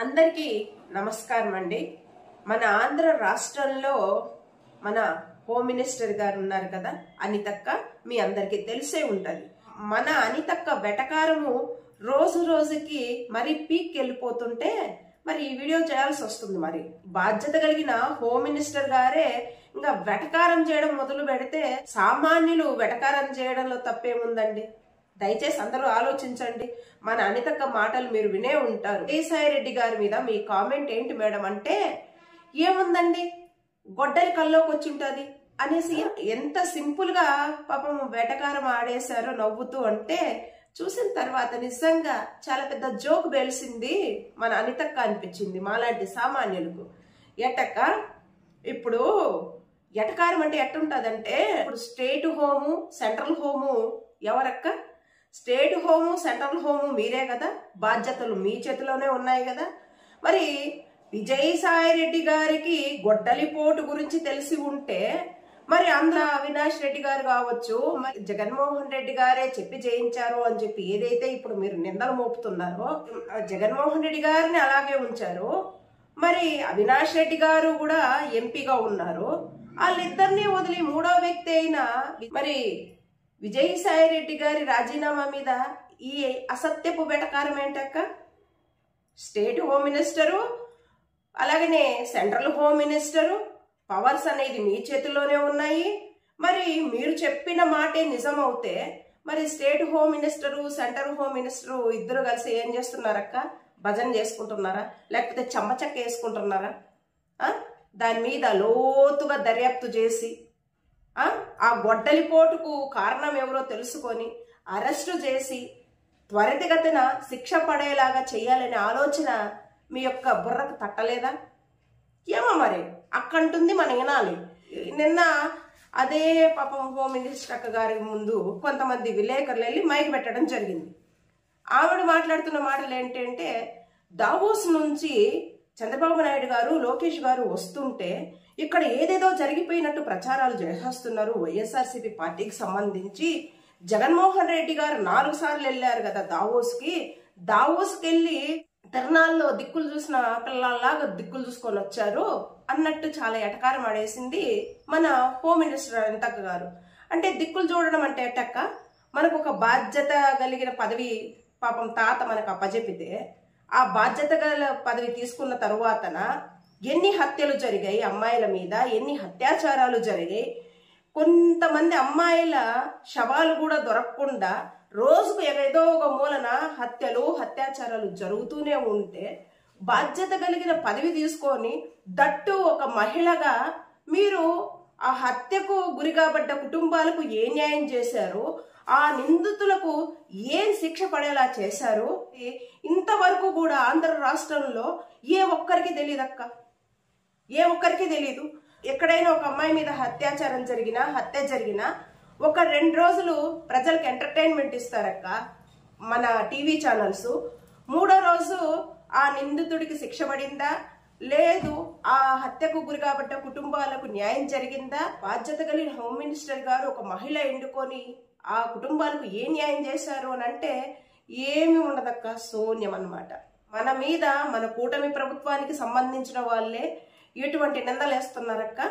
అందరికీ నమస్కారం అండి. మన ఆంధ్ర రాష్ట్రంలో మన హోమ్ మినిస్టర్ గారు ఉన్నారు కదా, అనితక్క. మీ అందరికీ తెలిసే ఉంటది. మన అనితక్క వెటకారము రోజు రోజుకి మరి పీక్ వెళ్ళిపోతుంటే మరి ఈ వీడియో చేయాల్సి వస్తుంది. మరి బాధ్యత కలిగిన హోమ్ మినిస్టర్ గారే ఇంకా వెటకారం చేయడం మొదలు పెడితే సామాన్యులు వెటకారం చేయడంలో తప్పేముందండి? దయచేసి అందరూ ఆలోచించండి. మన అనితక్క మాటలు మీరు వినే ఉంటారు. విజయసాయి రెడ్డి గారి మీద మీ కామెంట్ ఏంటి మేడం అంటే, ఏముందండి గొడ్డలి కల్లోకి వచ్చి ఉంటది అనేసి ఎంత సింపుల్ గా పాపం వెటకారం ఆడేశారో నవ్వుతూ. అంటే చూసిన తర్వాత నిజంగా చాలా పెద్ద జోక్ బెలిసింది మన అనితక్క అనిపించింది మాలాంటి సామాన్యులకు. ఎటక్క ఇప్పుడు ఎటకారం అంటే ఎట్టుంటదంటే, ఇప్పుడు స్టేట్ హోము సెంట్రల్ హోము ఎవరక్క? స్టేట్ హోము సెంట్రల్ హోము మీరే కదా, బాధ్యతలు మీ చేతిలోనే ఉన్నాయి కదా. మరి విజయసాయి రెడ్డి గారికి గొడ్డలిపోటు గురించి తెలిసి ఉంటే మరి ఆంధ్ర అవినాష్ రెడ్డి గారు కావచ్చు, మరి జగన్మోహన్ రెడ్డి గారే చెప్పి చేయించారు అని చెప్పి ఏదైతే ఇప్పుడు మీరు నిందలు మోపుతున్నారో, జగన్మోహన్ రెడ్డి గారిని అలాగే ఉంచారు. మరి అవినాష్ రెడ్డి గారు కూడా ఎంపీగా ఉన్నారు. వాళ్ళిద్దరినీ వదిలి మూడో వ్యక్తి అయిన మరి విజయసాయి రెడ్డి గారి రాజీనామా మీద ఈ అసత్యపు వెటకారం ఏంటక్క? స్టేట్ హోమ్ మినిస్టరు అలాగనే సెంట్రల్ హోమ్ మినిస్టరు పవర్స్ అనేది మీ చేతిలోనే ఉన్నాయి. మరి మీరు చెప్పిన మాటే నిజమవుతే మరి state home minister central home minister ఇద్దరు కలిసి ఏం చేస్తున్నారక్క? భజన చేసుకుంటున్నారా, లేకపోతే చెమ్మచక్క వేసుకుంటున్నారా? దాని మీద లోతుగా దర్యాప్తు చేసి ఆ గొడ్డలిపోటుకు కారణం ఎవరో తెలుసుకొని అరెస్టు చేసి త్వరితగతిన శిక్ష పడేలాగా చెయ్యాలనే ఆలోచన మీ యొక్క బుర్రకు తట్టలేదా? ఏమో మరి అక్కంటుంది మన వినాలి. నిన్న అదే పాపం హోమ్ మినిస్టర్ అక్క గారి ముందు కొంతమంది విలేకరులు వెళ్ళి మైక్ పెట్టడం జరిగింది. ఆవిడ మాట్లాడుతున్న మాటలు ఏంటంటే, దావోస్ నుంచి చంద్రబాబు నాయుడు గారు లోకేష్ గారు వస్తుంటే ఇక్కడ ఏదేదో జరిగిపోయినట్టు ప్రచారాలు చేసేస్తున్నారు. వైఎస్ఆర్సీపీ పార్టీకి సంబంధించి జగన్మోహన్ రెడ్డి గారు 4 సార్లు వెళ్ళారు కదా దావోస్కి వెళ్ళి తిరణాల్లో దిక్కులు చూసిన పిల్లల్లాగా దిక్కులు చూసుకొని వచ్చారు అన్నట్టు చాలా ఎటకారం ఆడేసింది మన హోమ్ మినిస్టర్ అనితక్క గారు. అంటే దిక్కులు చూడడం అంటే ఎట్టక్క? మనకు ఒక బాధ్యత కలిగిన పదవి పాపం తాత మనకు అప్పజెపితే ఆ బాధ్యత గల పదవి తీసుకున్న తరువాతన ఎన్ని హత్యలు జరిగాయి అమ్మాయిల మీద, ఎన్ని అత్యాచారాలు జరిగాయి, కొంతమంది అమ్మాయిల శవాలు కూడా దొరకకుండా రోజుకు ఏదో ఒక మూలన హత్యలు అత్యాచారాలు జరుగుతూనే ఉంటే బాధ్యత కలిగిన పదవి తీసుకొని దట్టు ఒక మహిళగా మీరు ఆ హత్యకు గురికాబడ్డ కుటుంబాలకు ఏ న్యాయం చేశారు, ఆ నిందితులకు ఏం శిక్ష పడేలా చేశారు, ఇంతవరకు కూడా ఆంధ్ర రాష్ట్రంలో ఏ ఒక్కరికి తెలియదక్క. ఏ ఒక్కరికి తెలీదు. ఎక్కడైనా ఒక అమ్మాయి మీద అత్యాచారం జరిగినా హత్య జరిగినా ఒక 2 రోజులు ప్రజలకు ఎంటర్టైన్మెంట్ ఇస్తారక్క మన టీవీ ఛానల్స్. 3వ రోజు ఆ నిందితుడికి శిక్ష పడిందా లేదు, ఆ హత్యకు గురి కాబట్ట కుటుంబాలకు న్యాయం జరిగిందా, బాధ్యత కలిగిన హోమ్ మినిస్టర్ గారు ఒక మహిళ ఎండుకొని ఆ కుటుంబాలకు ఏ న్యాయం చేశారు అని అంటే ఏమి ఉండదక్క, శూన్యం అన్నమాట. మన మీద మన కూటమి ప్రభుత్వానికి సంబంధించిన వాళ్ళే ఎటువంటి నిందలు వేస్తున్నారక్క?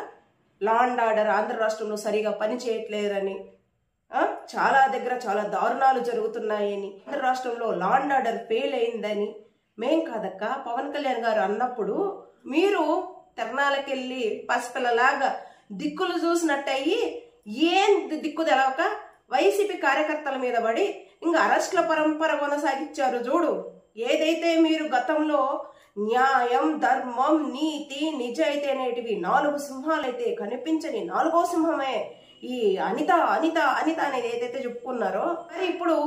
లా అండ్ ఆర్డర్ ఆంధ్ర రాష్ట్రంలో సరిగా పని చేయట్లేదని, చాలా దగ్గర చాలా దారుణాలు జరుగుతున్నాయని, ఆంధ్ర రాష్ట్రంలో లా అండ్ ఆర్డర్ ఫెయిల్ అయిందని. మేం కాదక్క, పవన్ కళ్యాణ్ గారు అన్నప్పుడు మీరు తిరణాలకెళ్ళి పసిపిల్లలాగా దిక్కులు చూసినట్టయి ఏం దిక్కు తెలవక వైసీపీ కార్యకర్తల మీద పడి ఇంకా అరెస్ట్ల పరంపర కొనసాగించారు చూడు. ఏదైతే మీరు గతంలో న్యాయం ధర్మం నీతి నిజాయితీ అనేటివి 4 సింహాలైతే కనిపించని 4వ సింహమే ఈ అనిత అనిత అనిత అనేది ఏదైతే చెప్పుకున్నారో, మరి ఇప్పుడు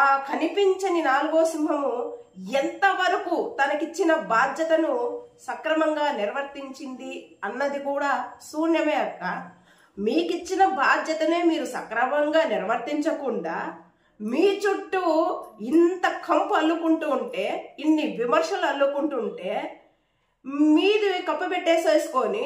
ఆ కనిపించని 4వ సింహము ఎంతవరకు తనకిచ్చిన బాధ్యతను సక్రమంగా నిర్వర్తించింది అన్నది కూడా శూన్యమే అక్క. మీకిచ్చిన బాధ్యతనే మీరు సక్రమంగా నిర్వర్తించకుండా మీ చుట్టూ ఇంత కంపు అల్లుకుంటూ ఉంటే, ఇన్ని విమర్శలు అల్లుకుంటూ ఉంటే మీది కప్పబెట్టేసేసుకొని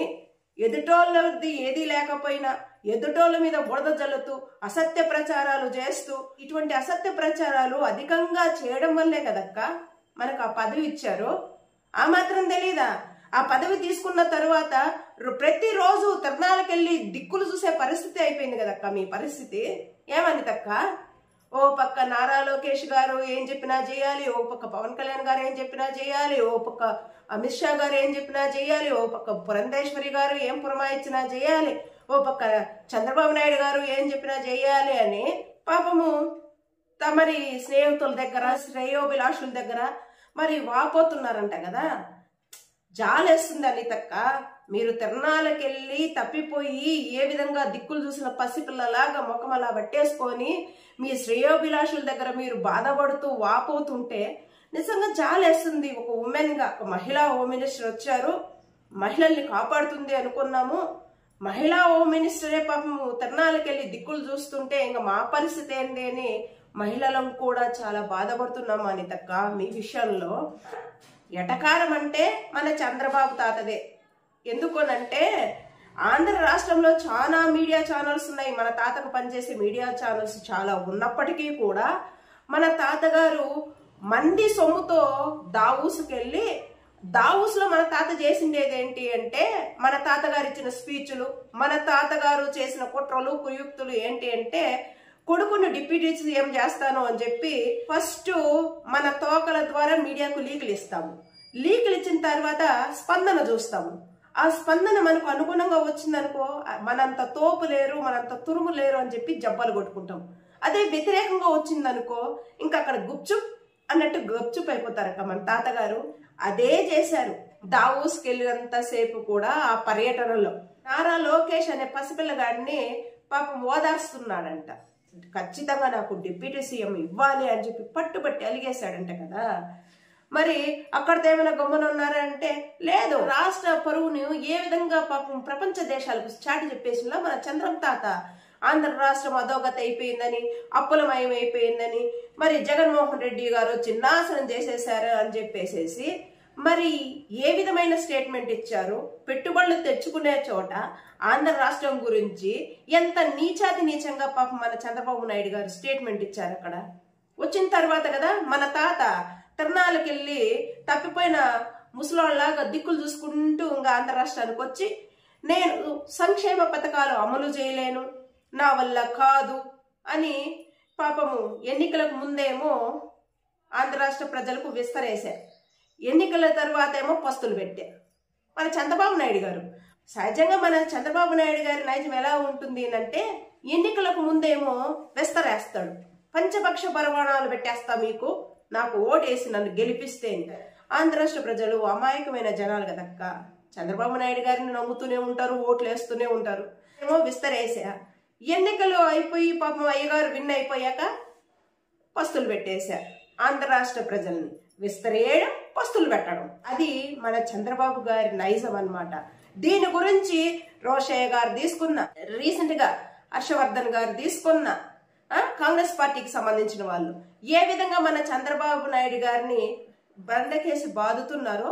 ఎదుటోళ్ళది ఏది లేకపోయినా ఎదుటోళ్ళ మీద బురద జల్లుతూ అసత్య ప్రచారాలు చేస్తూ, ఇటువంటి అసత్య ప్రచారాలు అధికంగా చేయడం వల్లే కదక్క మనకు ఆ పదవి ఇచ్చారు. ఆ మాత్రం తెలీదా? ఆ పదవి తీసుకున్న తర్వాత ప్రతిరోజు తిరణాలకెళ్ళి దిక్కులు చూసే పరిస్థితి అయిపోయింది కదక్క మీ పరిస్థితి. ఏమని తక్క? ఓ పక్క నారా లోకేష్ గారు ఏం చెప్పినా చేయాలి, ఓ పక్క పవన్ కళ్యాణ్ గారు ఏం చెప్పినా చేయాలి, ఓ పక్క అమిత్ షా గారు ఏం చెప్పినా చేయాలి, ఓ పక్క పురంధేశ్వరి గారు ఏం పురమాయించినా చేయాలి, ఓ పక్క చంద్రబాబు నాయుడు గారు ఏం చెప్పినా చేయాలి అని పాపము తమరి స్నేహితుల దగ్గర, శ్రేయోభిలాషుల దగ్గర మరి వాపోతున్నారంట కదా. జాలేస్తుంది అనితక్క. మీరు తిరణాలకెళ్ళి తప్పిపోయి ఏ విధంగా దిక్కులు చూసిన పసిపిల్లలాగా ముఖం అలా పట్టేసుకొని మీ శ్రేయోభిలాషుల దగ్గర మీరు బాధపడుతూ వాపోతుంటే నిజంగా జాలేస్తుంది. ఒక ఉమెన్ గా, ఒక మహిళా హోమ్ మినిస్టర్ వచ్చారు, మహిళల్ని కాపాడుతుంది అనుకున్నాము. మహిళా హోమ్ మినిస్టరే పాపము తిరణాలకెళ్ళి దిక్కులు చూస్తుంటే ఇంకా మా పరిస్థితి ఏంటి అని మహిళలను కూడా చాలా బాధపడుతున్నాము అనితక్క. మీ విషయంలో ఎటకారం అంటే మన చంద్రబాబు తాతదే. ఎందుకోనంటే ఆంధ్ర రాష్ట్రంలో చాలా మీడియా ఛానల్స్ ఉన్నాయి. మన తాతకు పనిచేసే మీడియా ఛానల్స్ చాలా ఉన్నప్పటికీ కూడా మన తాతగారు మంది సొమ్ముతో దావూసుకెళ్ళి, దావూసులో మన తాత చేసిండేది ఏంటి అంటే, మన తాతగారు ఇచ్చిన స్పీచ్లు, మన తాతగారు చేసిన కుట్రలు కుయుక్తులు ఏంటి అంటే, కొడుకును డిప్యూటీ సీఎం చేస్తాను అని చెప్పి ఫస్ట్ మన తోకల ద్వారా మీడియాకు లీకులు ఇస్తాము. లీకులు ఇచ్చిన తర్వాత స్పందన చూస్తాము. ఆ స్పందన మనకు అనుగుణంగా వచ్చిందనుకో, మనంత తోపు లేరు, మనంత తురుము లేరు అని చెప్పి జబ్బలు కొట్టుకుంటాం. అదే వ్యతిరేకంగా వచ్చిందనుకో ఇంకా అక్కడ గుప్చుప్ అన్నట్టు గప్చుప్ అయిపోతారక్క మన తాతగారు. అదే చేశారు దావూస్కి వెళ్ళినంతసేపు కూడా. ఆ పర్యటనలో నారా లోకేష్ అనే పసిపిల్లగాడిని పాపం ఓదార్స్తున్నాడంట. ఖచ్చితంగా నాకు డిప్యూటీ సీఎం ఇవ్వాలి అని చెప్పి పట్టుబట్టి అలిగేశాడంట కదా. మరి అక్కడితో ఏమైనా గమ్మునున్నారంటే లేదు. రాష్ట్ర పరువును ఏ విధంగా పాపం ప్రపంచ దేశాలకు చాటి చెప్పేసిలా మన చంద్రం తాత ఆంధ్ర రాష్ట్రం అధోగతి అయిపోయిందని, అప్పులమయం అయిపోయిందని, మరి జగన్మోహన్ రెడ్డి గారు వచ్చి నాశనం చేసేశారు అని చెప్పేసేసి మరి ఏ విధమైన స్టేట్మెంట్ ఇచ్చారు? పెట్టుబడులు తెచ్చుకునే చోట ఆంధ్ర రాష్ట్రం గురించి ఎంత నీచాతి నీచంగా పాపం మన చంద్రబాబు నాయుడు గారు స్టేట్మెంట్ ఇచ్చారు. అక్కడ వచ్చిన తర్వాత కదా మన తాత తిరణాలకెళ్ళి తప్పిపోయిన ముసలోళ్ళలాగా దిక్కులు చూసుకుంటూ ఇంకా ఆంధ్ర రాష్ట్రానికి వచ్చి నేను సంక్షేమ పథకాలు అమలు చేయలేను, నా వల్ల కాదు అని పాపము ఎన్నికలకు ముందేమో ఆంధ్ర రాష్ట్ర ప్రజలకు విస్తరేశారు. ఎన్నికల తర్వాత ఏమో పస్తులు పెట్టారు మన చంద్రబాబు నాయుడు గారు. సహజంగా మన చంద్రబాబు నాయుడు గారి నైజం ఎలా ఉంటుంది అంటే, ఎన్నికలకు ముందేమో విస్తరేస్తాడు, పంచపక్ష పరమాణాలు పెట్టేస్తా, మీకు నాకు ఓటేసి నన్ను గెలిపిస్తే. ఆంధ్ర రాష్ట్ర ప్రజలు అమాయకమైన జనాలు కదక్క. చంద్రబాబు నాయుడు గారిని నమ్ముతూనే ఉంటారు, ఓట్లు వేస్తూనే ఉంటారు. ఏమో విస్తరేసా. ఎన్నికలు అయిపోయి పాపం అయ్యగారు విన్ అయిపోయాక పస్తులు పెట్టేశారు ఆంధ్ర రాష్ట్ర ప్రజల్ని. విస్తరేయడం, పస్తులు పెట్టడం, అది మన చంద్రబాబు గారి నైజం అన్నమాట. దీని గురించి రోషయ్య గారు తీసుకున్న, రీసెంట్ గా హర్షవర్ధన్ గారు తీసుకున్న, కాంగ్రెస్ పార్టీకి సంబంధించిన వాళ్ళు ఏ విధంగా మన చంద్రబాబు నాయుడు గారిని బండకేసి బాదుతున్నారో,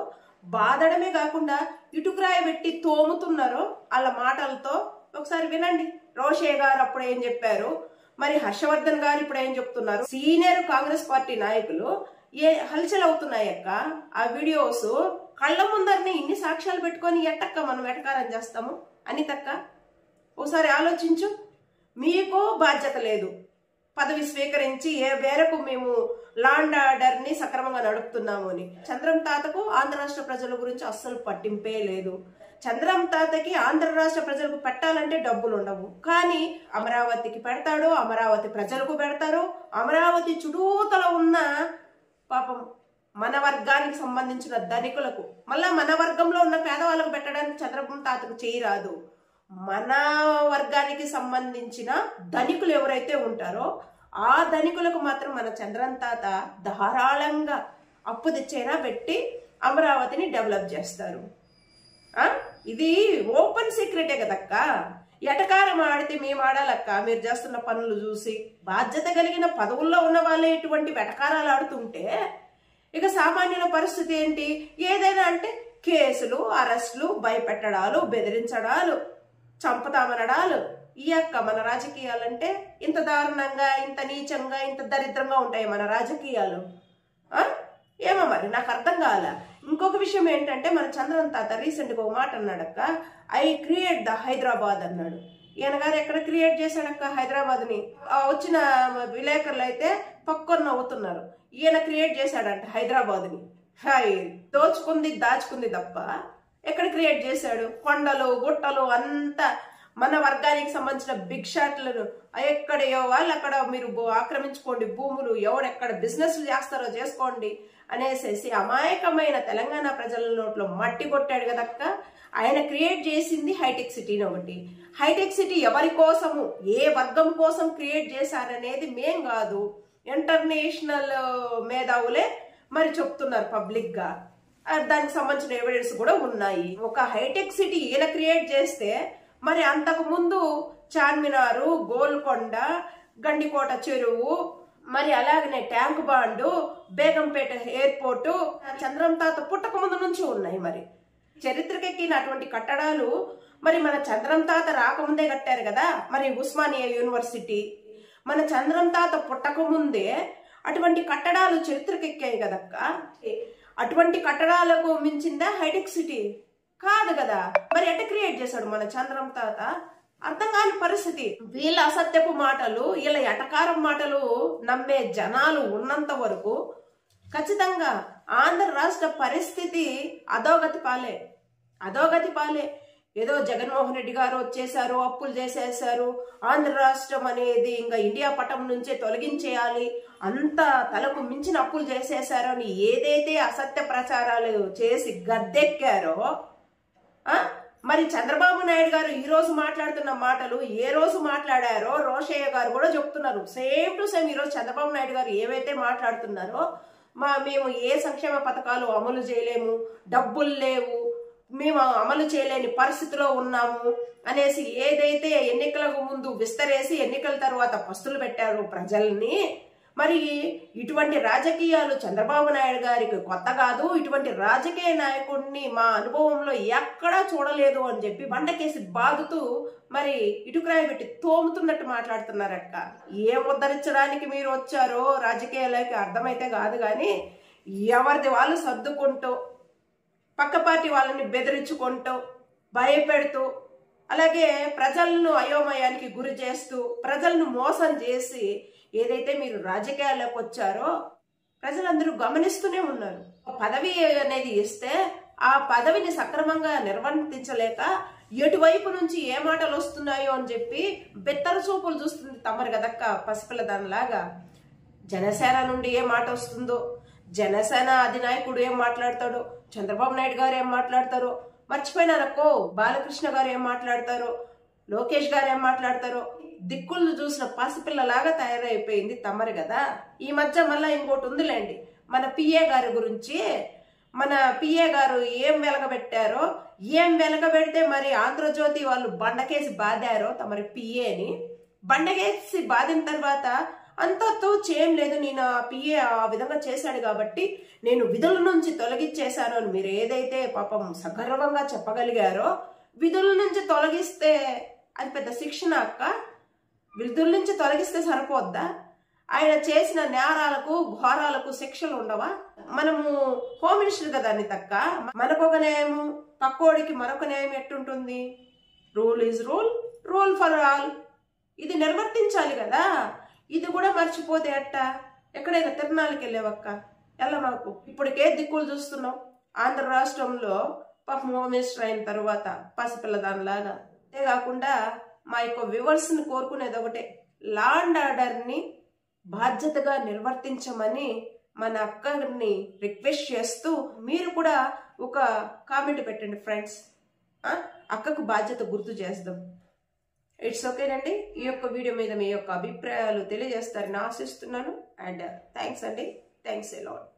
బాదడమే కాకుండా ఇటుకురాయి పెట్టి తోముతున్నారో వాళ్ళ మాటలతో ఒకసారి వినండి. రోషయ్య గారు అప్పుడు ఏం చెప్పారు, మరి హర్షవర్ధన్ గారు ఇప్పుడు ఏం చెప్తున్నారు. సీనియర్ కాంగ్రెస్ పార్టీ నాయకులు ఏ హల్చల్ అవుతున్నాయక్క. ఆ వీడియోస్ కళ్ళ ముందరిని ఇన్ని సాక్ష్యాలు పెట్టుకొని ఎట్టక్క మనం ఎటకారం చేస్తాము అని తక్క. ఒకసారి ఆలోచించు. మీకు బాధ్యత లేదు, పదవి స్వీకరించి ఏ మేరకు మేము లాండ్ ఆర్డర్ ని సక్రమంగా నడుపుతున్నాము అని. చంద్రం తాతకు ఆంధ్ర రాష్ట్ర ప్రజల గురించి అస్సలు పట్టింపే లేదు. చంద్రం తాతకి ఆంధ్ర రాష్ట్ర ప్రజలకు పెట్టాలంటే డబ్బులు ఉండవు, కానీ అమరావతికి పెడతాడు, అమరావతి ప్రజలకు పెడతారు. అమరావతి చుట్టూతల ఉన్న పాపం మన వర్గానికి సంబంధించిన ధనికులకు, మళ్ళా మన వర్గంలో ఉన్న పేదవాళ్ళకు పెట్టడానికి చంద్రబాబు తాతకు చేయరాదు. మన వర్గానికి సంబంధించిన ధనికులు ఎవరైతే ఉంటారో ఆ ధనికులకు మాత్రం మన చంద్రం తాత ధారాళంగా అప్పు తెచ్చైనా పెట్టి అమరావతిని డెవలప్ చేస్తారు. ఇది ఓపెన్ సీక్రెటే కదక్క. ఎటకారం ఆడితే మేము ఆడాలక్క. మీరు చేస్తున్న పనులు చూసి బాధ్యత కలిగిన పదవుల్లో ఉన్న వాళ్ళే ఇటువంటి వెటకారాలు ఆడుతుంటే ఇక సామాన్యుల పరిస్థితి ఏంటి? ఏదైనా అంటే కేసులు, అరెస్టులు, భయపెట్టడాలు, బెదిరించడాలు, చంపుతామనడాలు. ఈ యొక్క మన రాజకీయాలంటే ఇంత దారుణంగా, ఇంత నీచంగా, ఇంత దరిద్రంగా ఉంటాయి మన రాజకీయాలు. ఏమో మరి నాకు అర్థం కావాల. ఇంకొక విషయం ఏంటంటే మన చంద్రన్ తాత రీసెంట్గా ఒక మాట అన్నాడక్క, ఐ క్రియేట్ ద హైదరాబాద్ అన్నాడు. ఈయన గారు ఎక్కడ క్రియేట్ చేశాడక్క హైదరాబాద్ని? వచ్చిన విలేకరులు అయితే పక్కన నవ్వుతున్నారు. ఈయన క్రియేట్ చేశాడంట హైదరాబాద్ని. దోచుకుంది దాచుకుంది తప్ప ఎక్కడ క్రియేట్ చేశాడు? కొండలు గుట్టలు అంతా మన వర్గానికి సంబంధించిన బిగ్ షాట్లను ఎక్కడయో వాళ్ళు అక్కడ మీరు ఆక్రమించుకోండి భూములు, ఎవడెక్కడ బిజినెస్లు చేస్తారో చేసుకోండి అనేసేసి అమాయకమైన తెలంగాణ ప్రజల నోట్లో మట్టి కొట్టాడు కదక్క. ఆయన క్రియేట్ చేసింది హైటెక్ సిటీని ఒకటి. హైటెక్ సిటీ ఎవరి కోసము, ఏ వర్గం కోసం క్రియేట్ చేశారనేది మేం కాదు, ఇంటర్నేషనల్ మేధావులే మరి చెప్తున్నారు పబ్లిక్ గా. దానికి సంబంధించిన ఎవిడెన్స్ కూడా ఉన్నాయి. ఒక హైటెక్ సిటీ ఈయన క్రియేట్ చేస్తే మరి అంతకు ముందు చార్మినారు, గోల్కొండ, గండికోట చెరువు, మరి అలాగనే tank bund, Begumpet airport Chandran తాత పుట్టక ముందు నుంచి ఉన్నాయి. మరి చరిత్రకెక్కిన అటువంటి కట్టడాలు మరి మన చంద్రన్ తాత రాకముందే కట్టారు కదా. మరి ఉస్మానియా యూనివర్సిటీ మన చంద్రన్ తాత పుట్టక ముందే అటువంటి కట్టడాలు చరిత్రకెక్కాయి కదక్క. అటువంటి కట్టడాలకు మించిందా హైటెక్ సిటీ? కాదు కదా. మరి ఎట్ట క్రియేట్ చేశాడు మన చంద్రన్ తాత? అర్థం కాని పరిస్థితి. వీళ్ళ అసత్యపు మాటలు, వీళ్ళ ఎటకారం మాటలు నమ్మే జనాలు ఉన్నంత వరకు ఖచ్చితంగా ఆంధ్ర రాష్ట్ర పరిస్థితి అధోగతి పాలే. ఏదో జగన్మోహన్ రెడ్డి గారు వచ్చేసారు, అప్పులు చేసేసారు, ఆంధ్ర రాష్ట్రం అనేది ఇంకా ఇండియా పటం నుంచే తొలగించేయాలి, అంత తలకు మించిన అప్పులు చేసేసారు అని ఏదైతే అసత్య ప్రచారాలు చేసి గద్దెక్కారో, మరి చంద్రబాబు నాయుడు గారు ఈ రోజు మాట్లాడుతున్న మాటలు ఏ రోజు మాట్లాడారో రోషయ్య గారు కూడా చెప్తున్నారు. సేమ్ టు సేమ్ ఈ రోజు చంద్రబాబు నాయుడు గారు ఏవైతే మాట్లాడుతున్నారో, మేము ఏ సంక్షేమ పథకాలు అమలు చేయలేము, డబ్బులు లేవు, మేము అమలు చేయలేని పరిస్థితిలో ఉన్నాము అనేసి ఏదైతే ఎన్నికలకు ముందు విస్తరేసి ఎన్నికల తర్వాత పస్తులు పెట్టారు ప్రజల్ని, మరి ఇటువంటి రాజకీయాలు చంద్రబాబు నాయుడు గారికి కొత్త కాదు. ఇటువంటి రాజకీయ నాయకుడిని మా అనుభవంలో ఎక్కడా చూడలేదు అని చెప్పి బండకేసి బాదుతూ మరి ఇటుకరాయి పెట్టి తోముతున్నట్టు మాట్లాడుతున్నారక్క. ఏం ఉద్ధరించడానికి మీరు వచ్చారో రాజకీయాలకి అర్థమైతే కాదు కానీ, ఎవరిది వాళ్ళు సర్దుకుంటూ పక్క పార్టీ వాళ్ళని బెదిరించుకుంటూ భయపెడుతూ, అలాగే ప్రజలను అయోమయానికి గురి చేస్తూ, ప్రజలను మోసం చేసి ఏదైతే మీరు రాజకీయాల్లోకి వచ్చారో ప్రజలందరూ గమనిస్తూనే ఉన్నారు. పదవి అనేది ఇస్తే ఆ పదవిని సక్రమంగా నిర్వర్తించలేక ఎటువైపు నుంచి ఏ మాటలు వస్తున్నాయో అని చెప్పి బెత్తర చూపులు చూస్తుంది తమరు కదక్క పసిపిల్ల దానిలాగా. జనసేన నుండి ఏ మాట వస్తుందో, జనసేన అధినాయకుడు ఏం మాట్లాడతాడో, చంద్రబాబు నాయుడు గారు ఏం మాట్లాడతారో మర్చిపోయినారక్కో. బాలకృష్ణ గారు ఏం మాట్లాడతారో, లోకేష్ గారు ఏం మాట్లాడతారో దిక్కులు చూసిన పసిపిల్లలాగా తయారైపోయింది తమరు కదా. ఈ మధ్య మళ్ళీ ఇంకోటి ఉందిలేండి, మన పిఏ గారి గురించి. మన పిఏ గారు ఏం వెలగబెట్టారో, ఏం వెలగబెడితే మరి ఆంధ్రజ్యోతి వాళ్ళు బండకేసి బాదారో తమరి పిఏని. బండకేసి బాదిన తర్వాత అంతతో చేయం లేదు, నేను ఆ పిఏ ఆ విధంగా చేశాడు కాబట్టి నేను విధుల నుంచి తొలగించేశాను అని మీరు ఏదైతే పాపం సగర్వంగా చెప్పగలిగారో, విధుల నుంచి తొలగిస్తే అది పెద్ద శిక్షణ అక్క. విధుల నుంచి తొలగిస్తే సరిపోద్దా? ఆయన చేసిన నేరాలకు ఘోరాలకు శిక్షలు ఉండవా? మనము హోమ్ మినిస్టర్ కదా అని తక్క, మనకొక న్యాయం పక్కోడికి మరొక న్యాయం ఎట్టుంటుంది? Rule is rule, rule for all. ఇది నిర్వర్తించాలి కదా. ఇది కూడా మర్చిపోతే అట్ట. ఎక్కడైనా తిరునాళ్ళకి వెళ్ళావక్క, మాకు ఇప్పటికే దిక్కులు చూస్తున్నాం. ఆంధ్ర రాష్ట్రంలో పాపం హోమ్ మినిస్టర్ అయిన తర్వాత పసిపిల్ల దానిలాగా. అంతేకాకుండా మా యొక్క వ్యూవర్స్ ని కోరుకునేది ఒకటే, లా అండ్ ఆర్డర్ ని బాధ్యతగా నిర్వర్తించమని మన అక్కని రిక్వెస్ట్ చేస్తూ మీరు కూడా ఒక కామెంట్ పెట్టండి ఫ్రెండ్స్. అక్కకు బాధ్యత గుర్తు చేద్దాం. ఇట్స్ ఓకేనండి. ఈ యొక్క వీడియో మీద మీ యొక్క అభిప్రాయాలు తెలియజేస్తారని ఆశిస్తున్నాను. అండ్ థ్యాంక్స్ అండి. Thanks a lot.